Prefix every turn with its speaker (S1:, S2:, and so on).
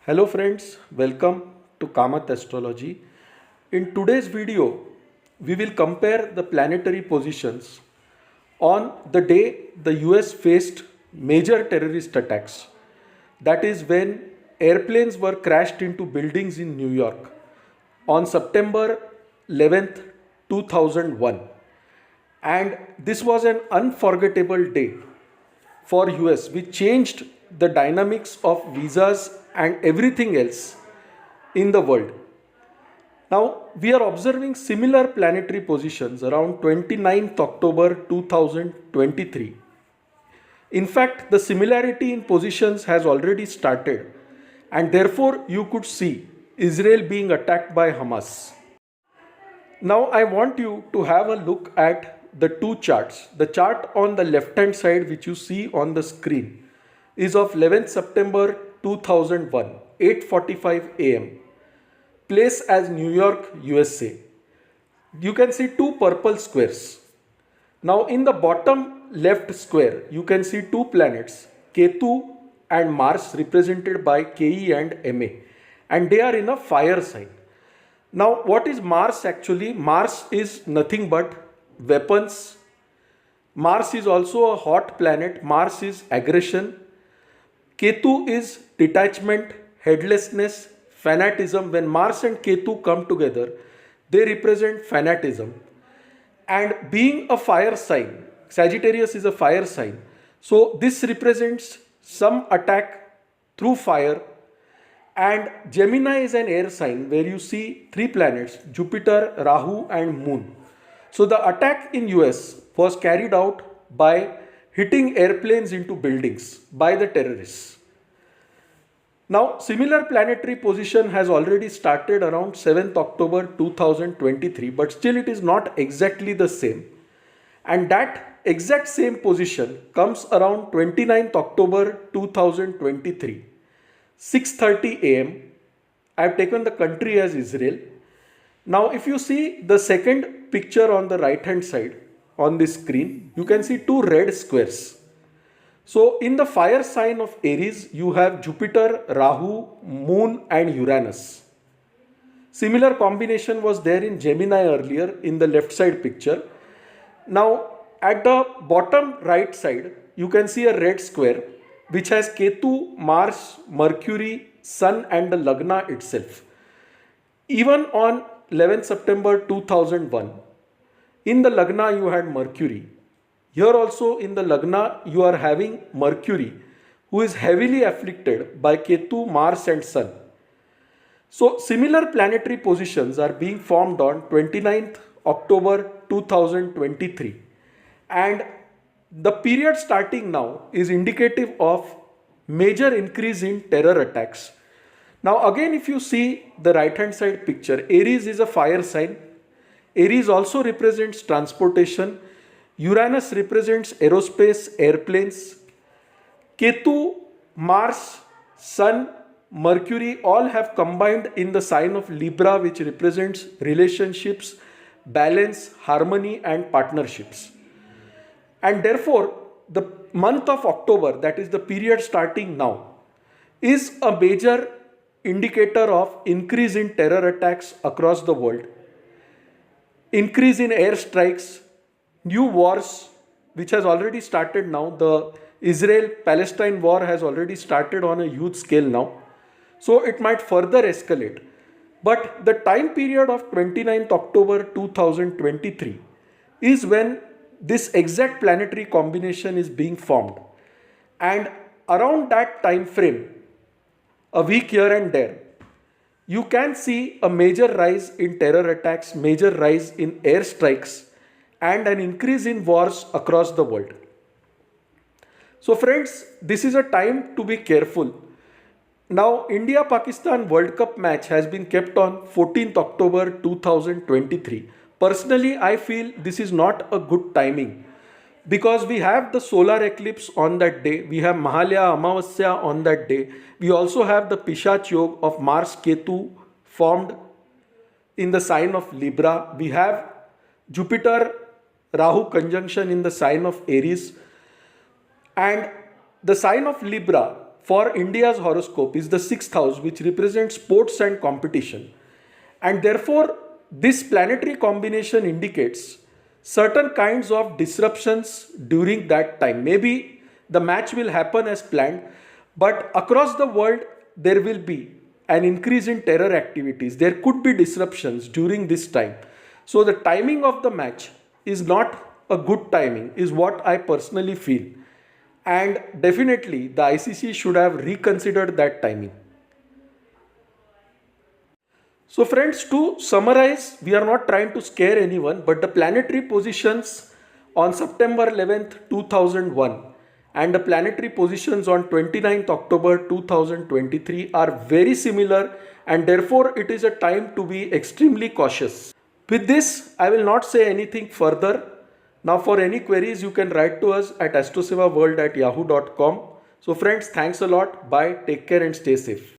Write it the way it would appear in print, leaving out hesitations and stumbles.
S1: Hello friends, welcome to Kamath Astrology. In today's video, we will compare the planetary positions on the day the US faced major terrorist attacks. That is when airplanes were crashed into buildings in New York on September 11th, 2001. And this was an unforgettable day for US, which changed the dynamics of visas and everything else in the world. Now, we are observing similar planetary positions around 29th October 2023. In fact, the similarity in positions has already started, and therefore you could see Israel being attacked by Hamas. Now I want you to have a look at the two charts. The chart on the left hand side, which you see on the screen, is of 11th September 2001, 8:45 am. Place as New York, USA. You can see two purple squares. Now in the bottom left square, you can see two planets, Ketu and Mars, represented by Ke and Ma, and they are in a fire sign. Now, what is Mars actually? Mars is nothing but weapons. Mars is also a hot planet. Mars is aggression. Ketu is detachment, headlessness, fanatism. When Mars and Ketu come together, they represent fanatism. And being a fire sign, Sagittarius is a fire sign. So this represents some attack through fire. And Gemini is an air sign where you see three planets, Jupiter, Rahu and Moon. So the attack in US was carried out by hitting airplanes into buildings by the terrorists. Now similar planetary position has already started around 7th October 2023, but still it is not exactly the same. And that exact same position comes around 29th October 2023. 6:30 am. I have taken the country as Israel. Now if you see the second picture on the right hand side on this screen, you can see two red squares. So in the fire sign of Aries, you have Jupiter, Rahu, Moon and Uranus. Similar combination was there in Gemini earlier in the left side picture. Now at the bottom right side, you can see a red square which has Ketu, Mars, Mercury, Sun and the Lagna itself. Even on 11th September 2001, in the Lagna you had Mercury. Here also in the Lagna you are having Mercury, who is heavily afflicted by Ketu, Mars and Sun. So similar planetary positions are being formed on 29th October 2023, and the period starting now is indicative of major increase in terror attacks. Now again, if you see the right hand side picture, Aries is a fire sign. Aries also represents transportation. Uranus represents aerospace, airplanes. Ketu, Mars, Sun, Mercury all have combined in the sign of Libra, which represents relationships, balance, harmony and partnerships. And therefore, the month of October, that is the period starting now, is a major indicator of increase in terror attacks across the world, increase in airstrikes, new wars, which has already started now. The Israel-Palestine war has already started on a huge scale now. So it might further escalate. But the time period of 29th October 2023 is when this exact planetary combination is being formed, and around that time frame, a week here and there, you can see a major rise in terror attacks, major rise in airstrikes and an increase in wars across the world. So friends, this is a time to be careful. Now India-Pakistan World Cup match has been kept on 14th October 2023. Personally, I feel this is not a good timing because we have the solar eclipse on that day. We have Mahalaya Amavasya on that day. We also have the Pishach Yoga of Mars Ketu formed in the sign of Libra. We have Jupiter Rahu conjunction in the sign of Aries. And the sign of Libra for India's horoscope is the sixth house, which represents sports and competition. And therefore, this planetary combination indicates certain kinds of disruptions during that time. Maybe the match will happen as planned, but across the world, there will be an increase in terror activities. There could be disruptions during this time. So, the timing of the match is not a good timing, is what I personally feel. And definitely, the ICC should have reconsidered that timing. So friends, to summarize, we are not trying to scare anyone, but the planetary positions on September 11th, 2001 and the planetary positions on 29th October 2023 are very similar, and therefore it is a time to be extremely cautious. With this, I will not say anything further. Now for any queries, you can write to us at astrosevaworld@yahoo.com. So friends, thanks a lot. Bye. Take care and stay safe.